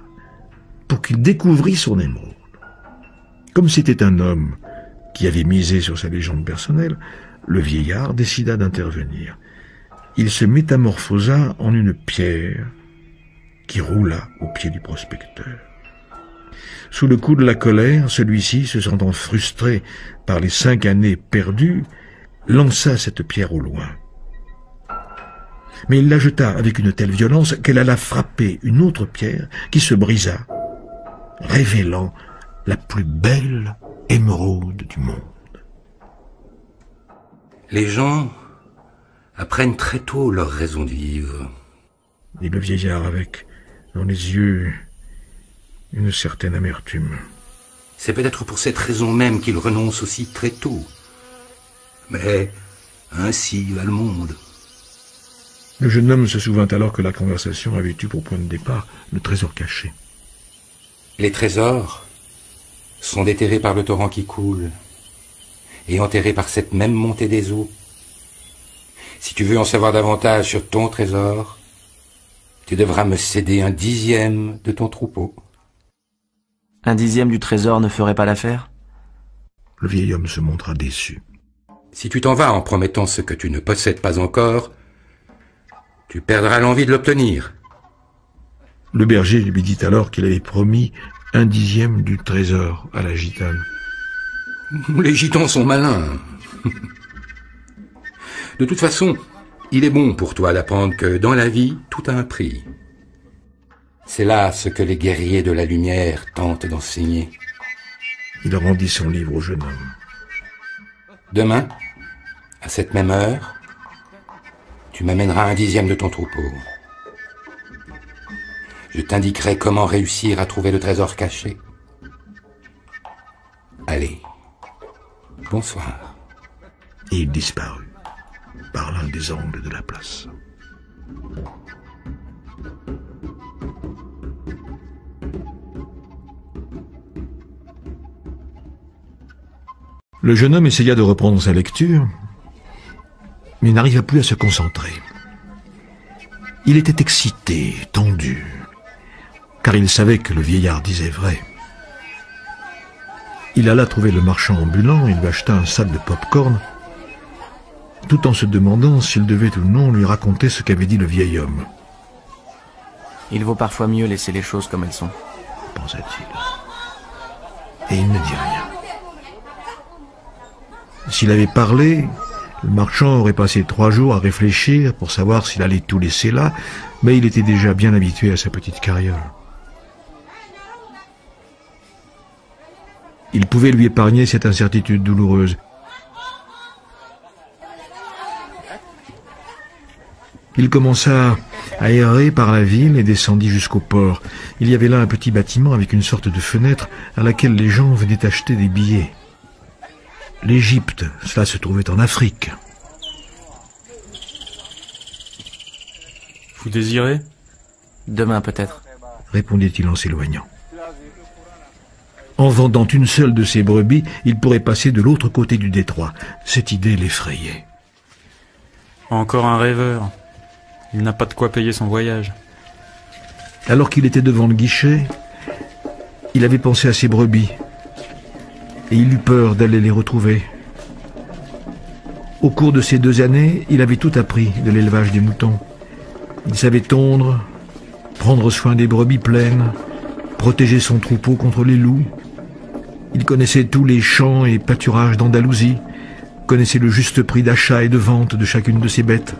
pour qu'il découvrît son émeraude. Comme c'était un homme qui avait misé sur sa légende personnelle, le vieillard décida d'intervenir. Il se métamorphosa en une pierre qui roula au pied du prospecteur. Sous le coup de la colère, celui-ci, se sentant frustré par les 5 années perdues, lança cette pierre au loin. Mais il la jeta avec une telle violence qu'elle alla frapper une autre pierre qui se brisa, révélant la plus belle émeraude du monde. Les gens apprennent très tôt leur raison de vivre, dit le vieillard avec, dans les yeux, une certaine amertume. C'est peut-être pour cette raison même qu'ils renoncent aussi très tôt. Mais ainsi va le monde. Le jeune homme se souvint alors que la conversation avait eu pour point de départ le trésor caché. Les trésors sont déterrés par le torrent qui coule et enterrés par cette même montée des eaux. Si tu veux en savoir davantage sur ton trésor, tu devras me céder 1/10 de ton troupeau. 1/10 du trésor ne ferait pas l'affaire? Le vieil homme se montra déçu. Si tu t'en vas en promettant ce que tu ne possèdes pas encore, tu perdras l'envie de l'obtenir. Le berger lui dit alors qu'il avait promis 1/10 du trésor à la gitane. Les gitans sont malins. De toute façon, il est bon pour toi d'apprendre que dans la vie, tout a un prix. C'est là ce que les guerriers de la lumière tentent d'enseigner. Il rendit son livre au jeune homme. Demain, à cette même heure, tu m'amèneras 1/10 de ton troupeau. Je t'indiquerai comment réussir à trouver le trésor caché. Allez, bonsoir. Et il disparut par l'un des angles de la place. Le jeune homme essaya de reprendre sa lecture, mais n'arriva plus à se concentrer. Il était excité, tendu, car il savait que le vieillard disait vrai. Il alla trouver le marchand ambulant et lui acheta un sac de pop-corn tout en se demandant s'il devait ou non lui raconter ce qu'avait dit le vieil homme. Il vaut parfois mieux laisser les choses comme elles sont, pensa-t-il. Et il ne dit rien. S'il avait parlé, le marchand aurait passé 3 jours à réfléchir pour savoir s'il allait tout laisser là, mais il était déjà bien habitué à sa petite carriole. Il pouvait lui épargner cette incertitude douloureuse. Il commença à errer par la ville et descendit jusqu'au port. Il y avait là un petit bâtiment avec une sorte de fenêtre à laquelle les gens venaient acheter des billets. L'Égypte, cela se trouvait en Afrique. Vous désirez? Demain peut-être, répondit-il en s'éloignant. En vendant une seule de ses brebis, il pourrait passer de l'autre côté du détroit. Cette idée l'effrayait. Encore un rêveur. Il n'a pas de quoi payer son voyage. Alors qu'il était devant le guichet, il avait pensé à ses brebis. Et il eut peur d'aller les retrouver. Au cours de ces 2 années, il avait tout appris de l'élevage des moutons. Il savait tondre, prendre soin des brebis pleines, protéger son troupeau contre les loups. Il connaissait tous les champs et pâturages d'Andalousie, connaissait le juste prix d'achat et de vente de chacune de ses bêtes.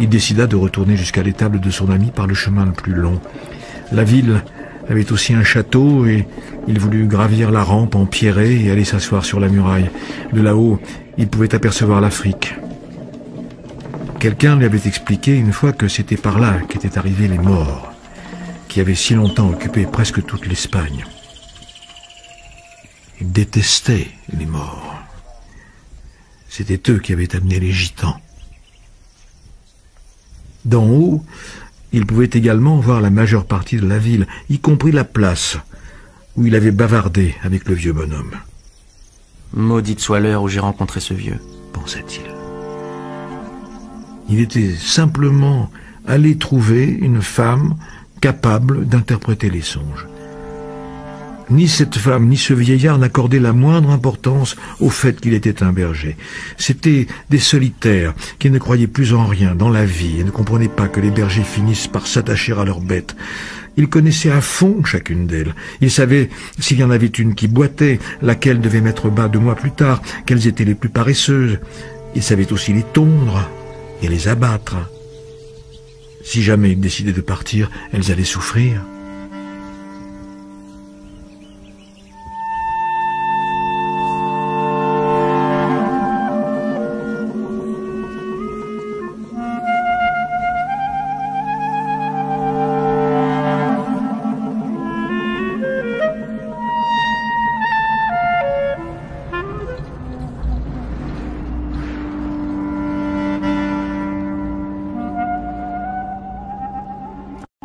Il décida de retourner jusqu'à l'étable de son ami par le chemin le plus long. La ville avait aussi un château et il voulut gravir la rampe empierrée et aller s'asseoir sur la muraille. De là-haut, il pouvait apercevoir l'Afrique. Quelqu'un lui avait expliqué une fois que c'était par là qu'étaient arrivés les morts, qui avaient si longtemps occupé presque toute l'Espagne. Il détestait les morts. C'était eux qui avaient amené les gitans. D'en haut, il pouvait également voir la majeure partie de la ville, y compris la place, où il avait bavardé avec le vieux bonhomme. Maudite soit l'heure où j'ai rencontré ce vieux, pensait-il. Il était simplement allé trouver une femme capable d'interpréter les songes. Ni cette femme, ni ce vieillard n'accordaient la moindre importance au fait qu'il était un berger. C'étaient des solitaires qui ne croyaient plus en rien dans la vie et ne comprenaient pas que les bergers finissent par s'attacher à leurs bêtes. Il connaissait à fond chacune d'elles. Il savait s'il y en avait une qui boitait, laquelle devait mettre bas 2 mois plus tard, quelles étaient les plus paresseuses. Il savait aussi les tondre et les abattre. Si jamais il décidait de partir, elles allaient souffrir.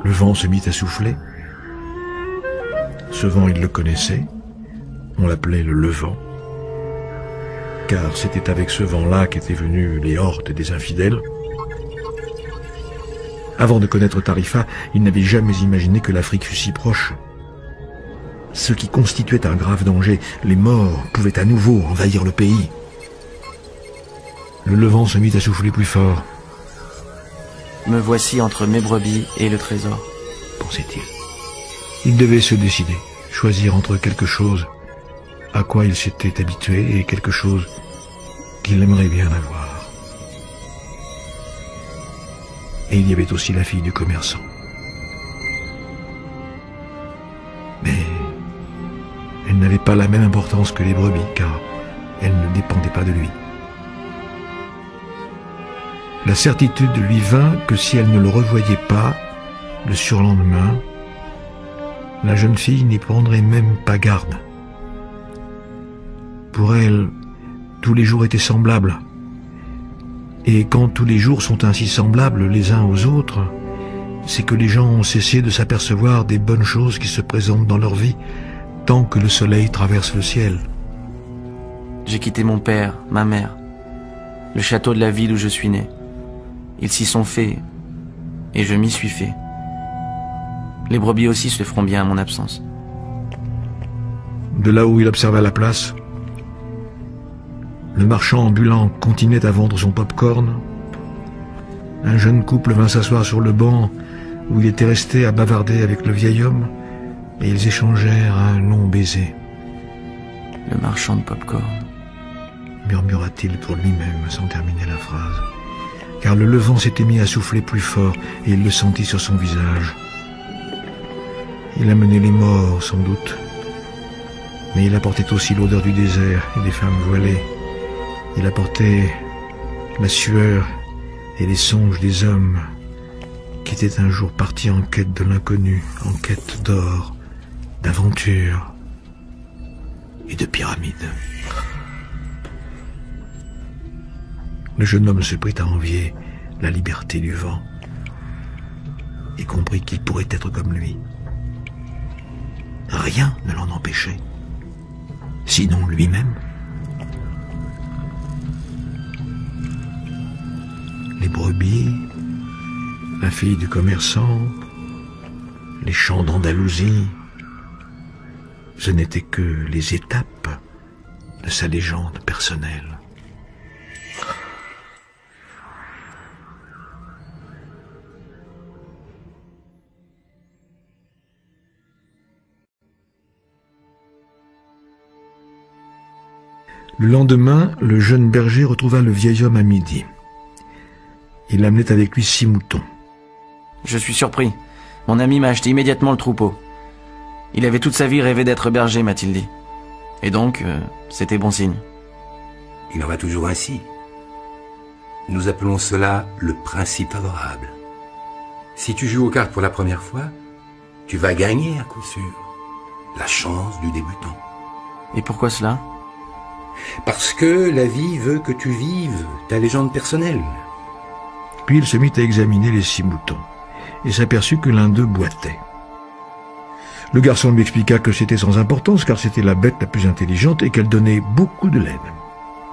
Le vent se mit à souffler. Ce vent, il le connaissait. On l'appelait le levant. Car c'était avec ce vent-là qu'étaient venues les hordes des infidèles. Avant de connaître Tarifa, il n'avait jamais imaginé que l'Afrique fût si proche. Ce qui constituait un grave danger, les morts pouvaient à nouveau envahir le pays. Le levant se mit à souffler plus fort. Me voici entre mes brebis et le trésor, pensait-il. Il devait se décider, choisir entre quelque chose à quoi il s'était habitué et quelque chose qu'il aimerait bien avoir. Et il y avait aussi la fille du commerçant. Mais elle n'avait pas la même importance que les brebis, car elle ne dépendait pas de lui. La certitude lui vint que si elle ne le revoyait pas, le surlendemain, la jeune fille n'y prendrait même pas garde. Pour elle, tous les jours étaient semblables. Et quand tous les jours sont ainsi semblables les uns aux autres, c'est que les gens ont cessé de s'apercevoir des bonnes choses qui se présentent dans leur vie, tant que le soleil traverse le ciel. J'ai quitté mon père, ma mère, le château de la ville où je suis né. Ils s'y sont faits, et je m'y suis fait. Les brebis aussi se feront bien à mon absence. De là où il observa la place, Le marchand ambulant continuait à vendre son pop-corn. Un jeune couple vint s'asseoir sur le banc où il était resté à bavarder avec le vieil homme, et ils échangèrent un long baiser. Le marchand de pop-corn, murmura-t-il pour lui-même sans terminer la phrase, car le levant s'était mis à souffler plus fort et il le sentit sur son visage. Il amenait les morts, sans doute, mais il apportait aussi l'odeur du désert et des femmes voilées. Il apportait la sueur et les songes des hommes qui étaient un jour partis en quête de l'inconnu, en quête d'or, d'aventure et de pyramides. Le jeune homme se prit à envier la liberté du vent et comprit qu'il pourrait être comme lui. Rien ne l'en empêchait, sinon lui-même. Les brebis, la fille du commerçant, les champs d'Andalousie, ce n'étaient que les étapes de sa légende personnelle. Le lendemain, le jeune berger retrouva le vieil homme à midi. Il amenait avec lui 6 moutons. Je suis surpris. Mon ami m'a acheté immédiatement le troupeau. Il avait toute sa vie rêvé d'être berger, m'a-t-il dit. Et donc, c'était bon signe. Il en va toujours ainsi. Nous appelons cela le principe favorable. Si tu joues aux cartes pour la première fois, tu vas gagner à coup sûr. La chance du débutant. Et pourquoi cela? Parce que la vie veut que tu vives ta légende personnelle. Puis il se mit à examiner les 6 moutons et s'aperçut que l'un d'eux boitait. Le garçon lui expliqua que c'était sans importance car c'était la bête la plus intelligente et qu'elle donnait beaucoup de laine.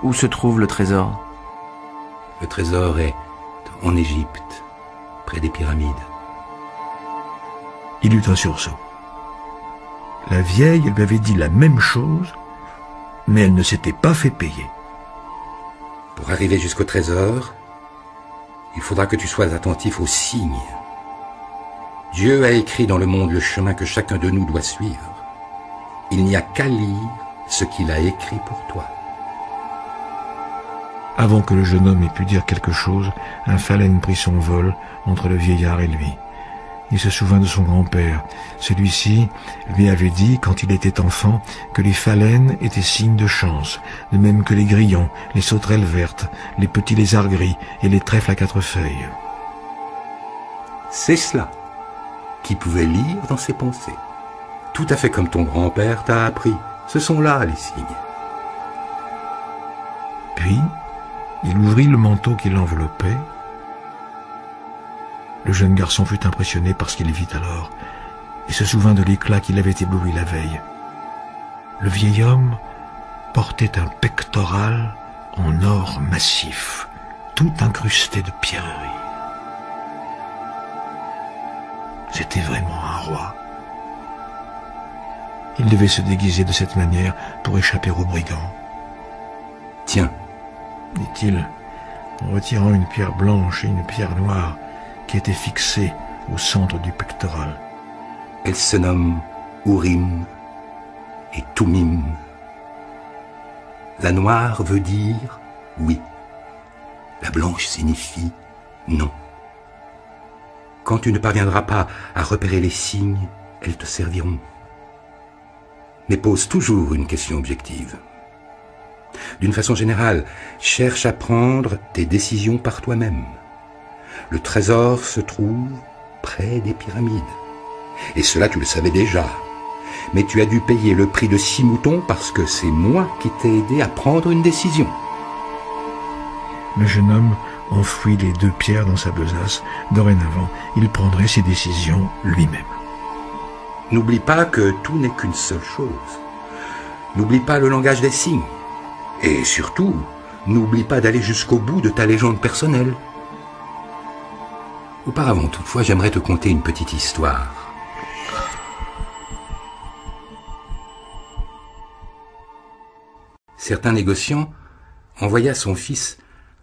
Où se trouve le trésor? Le trésor est en Égypte, près des pyramides. Il eut un sursaut. La vieille lui avait dit la même chose, mais elle ne s'était pas fait payer. Pour arriver jusqu'au trésor, il faudra que tu sois attentif aux signes. Dieu a écrit dans le monde le chemin que chacun de nous doit suivre. Il n'y a qu'à lire ce qu'il a écrit pour toi. Avant que le jeune homme ait pu dire quelque chose, un phalène prit son vol entre le vieillard et lui. Il se souvint de son grand-père. Celui-ci lui avait dit, quand il était enfant, que les phalènes étaient signes de chance, de même que les grillons, les sauterelles vertes, les petits lézards gris et les trèfles à 4 feuilles. C'est cela qu'il pouvait lire dans ses pensées. Tout à fait comme ton grand-père t'a appris. Ce sont là les signes. Puis, il ouvrit le manteau qui l'enveloppait. Le jeune garçon fut impressionné par ce qu'il vit alors, et se souvint de l'éclat qui l'avait ébloui la veille. Le vieil homme portait un pectoral en or massif, tout incrusté de pierreries. C'était vraiment un roi. Il devait se déguiser de cette manière pour échapper aux brigands. « Tiens, dit-il, en retirant une pierre blanche et une pierre noire qui étaient fixées au centre du pectoral. Elle se nomme Urim et Tumim. La noire veut dire oui. La blanche signifie non. Quand tu ne parviendras pas à repérer les signes, elles te serviront. Mais pose toujours une question objective. D'une façon générale, cherche à prendre tes décisions par toi-même. Le trésor se trouve près des pyramides. Et cela, tu le savais déjà. Mais tu as dû payer le prix de 6 moutons parce que c'est moi qui t'ai aidé à prendre une décision. Le jeune homme enfouit les 2 pierres dans sa besace. Dorénavant, il prendrait ses décisions lui-même. N'oublie pas que tout n'est qu'une seule chose. N'oublie pas le langage des signes. Et surtout, n'oublie pas d'aller jusqu'au bout de ta légende personnelle. Auparavant, toutefois, j'aimerais te conter une petite histoire. Certains négociants envoya son fils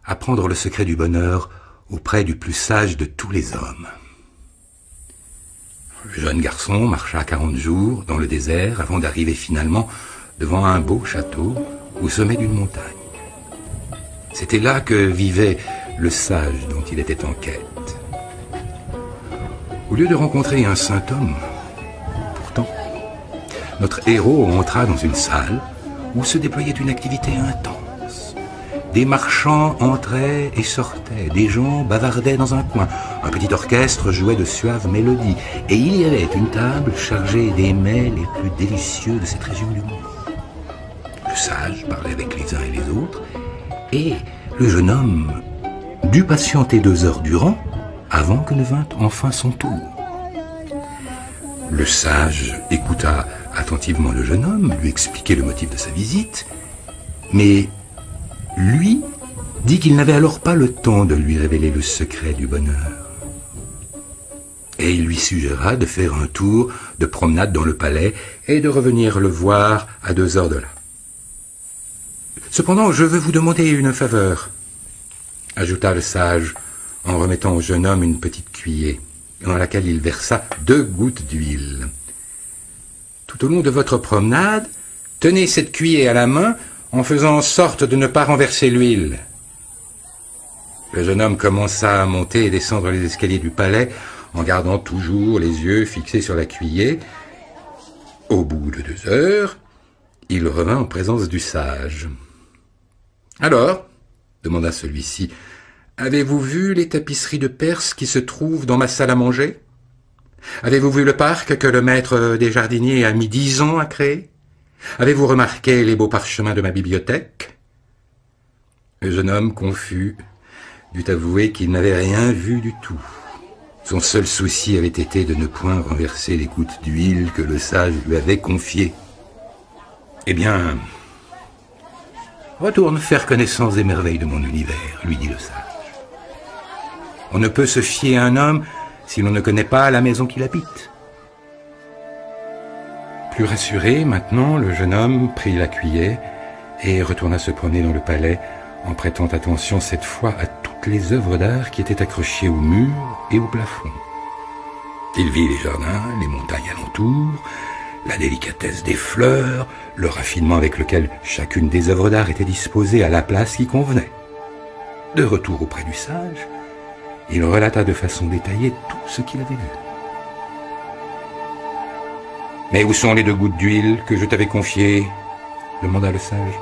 apprendre le secret du bonheur auprès du plus sage de tous les hommes. Le jeune garçon marcha 40 jours dans le désert avant d'arriver finalement devant un beau château au sommet d'une montagne. C'était là que vivait le sage dont il était en quête. Au lieu de rencontrer un saint homme, pourtant, notre héros entra dans une salle où se déployait une activité intense. Des marchands entraient et sortaient, des gens bavardaient dans un coin, un petit orchestre jouait de suaves mélodies, et il y avait une table chargée des mets les plus délicieux de cette région du monde. Le sage parlait avec les uns et les autres, et le jeune homme dut patienter 2 heures durant avant que ne vînt enfin son tour. Le sage écouta attentivement le jeune homme, lui expliquait le motif de sa visite, mais lui dit qu'il n'avait alors pas le temps de lui révéler le secret du bonheur. Et il lui suggéra de faire un tour de promenade dans le palais et de revenir le voir à 2 heures de là. « Cependant, je veux vous demander une faveur, » ajouta le sage, en remettant au jeune homme une petite cuiller, dans laquelle il versa 2 gouttes d'huile. « Tout au long de votre promenade, tenez cette cuiller à la main en faisant en sorte de ne pas renverser l'huile. » Le jeune homme commença à monter et descendre les escaliers du palais en gardant toujours les yeux fixés sur la cuiller. Au bout de 2 heures, il revint en présence du sage. « Alors, demanda celui-ci, avez-vous vu les tapisseries de Perse qui se trouvent dans ma salle à manger? Avez-vous vu le parc que le maître des jardiniers a mis 10 ans à créer? Avez-vous remarqué les beaux parchemins de ma bibliothèque? » Le jeune homme, confus, dut avouer qu'il n'avait rien vu du tout. Son seul souci avait été de ne point renverser les gouttes d'huile que le sage lui avait confiées. « Eh bien, retourne faire connaissance des merveilles de mon univers, lui dit le sage. On ne peut se fier à un homme si l'on ne connaît pas la maison qu'il habite. » Plus rassuré, maintenant, le jeune homme prit la cuiller et retourna se promener dans le palais en prêtant attention cette fois à toutes les œuvres d'art qui étaient accrochées au mur et au plafond. Il vit les jardins, les montagnes alentour, la délicatesse des fleurs, le raffinement avec lequel chacune des œuvres d'art était disposée à la place qui convenait. De retour auprès du sage, il relata de façon détaillée tout ce qu'il avait vu. « Mais où sont les 2 gouttes d'huile que je t'avais confiées ?» demanda le sage.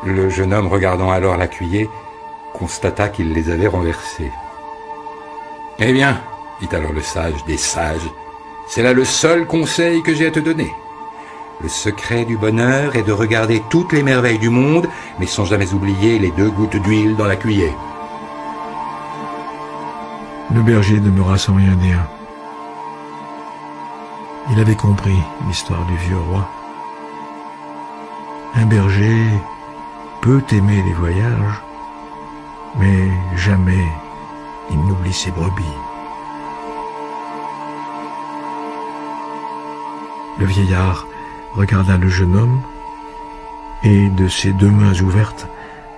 Le jeune homme, regardant alors la cuiller, constata qu'il les avait renversées. « Eh bien, dit alors le sage des sages, c'est là le seul conseil que j'ai à te donner. Le secret du bonheur est de regarder toutes les merveilles du monde, mais sans jamais oublier les 2 gouttes d'huile dans la cuiller. » Le berger demeura sans rien dire. Il avait compris l'histoire du vieux roi. Un berger peut aimer les voyages, mais jamais il n'oublie ses brebis. Le vieillard regarda le jeune homme et, de ses 2 mains ouvertes,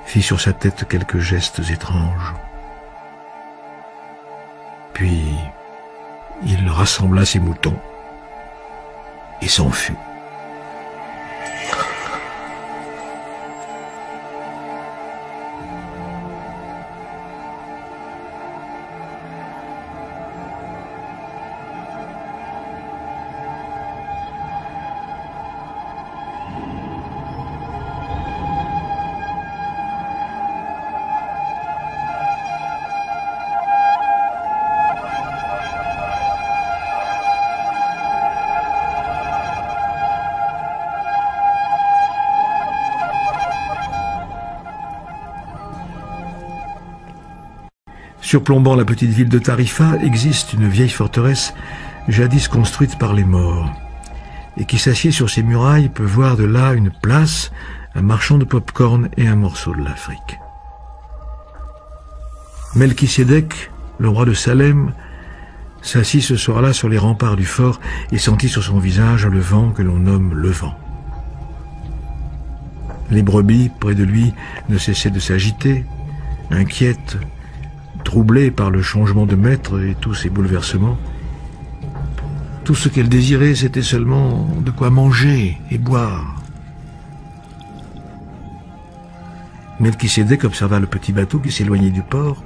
fit sur sa tête quelques gestes étranges. Puis, il rassembla ses moutons et s'enfuit. Surplombant la petite ville de Tarifa existe une vieille forteresse jadis construite par les morts. Et qui s'assied sur ses murailles peut voir de là une place, un marchand de pop-corn et un morceau de l'Afrique. Melchisédek, le roi de Salem, s'assit ce soir-là sur les remparts du fort et sentit sur son visage le vent que l'on nomme le vent. Les brebis, près de lui, ne cessaient de s'agiter, inquiètes, troublées par le changement de maître et tous ces bouleversements. Tout ce qu'elles désiraient, c'était seulement de quoi manger et boire. Melchisédek observa le petit bateau qui s'éloignait du port,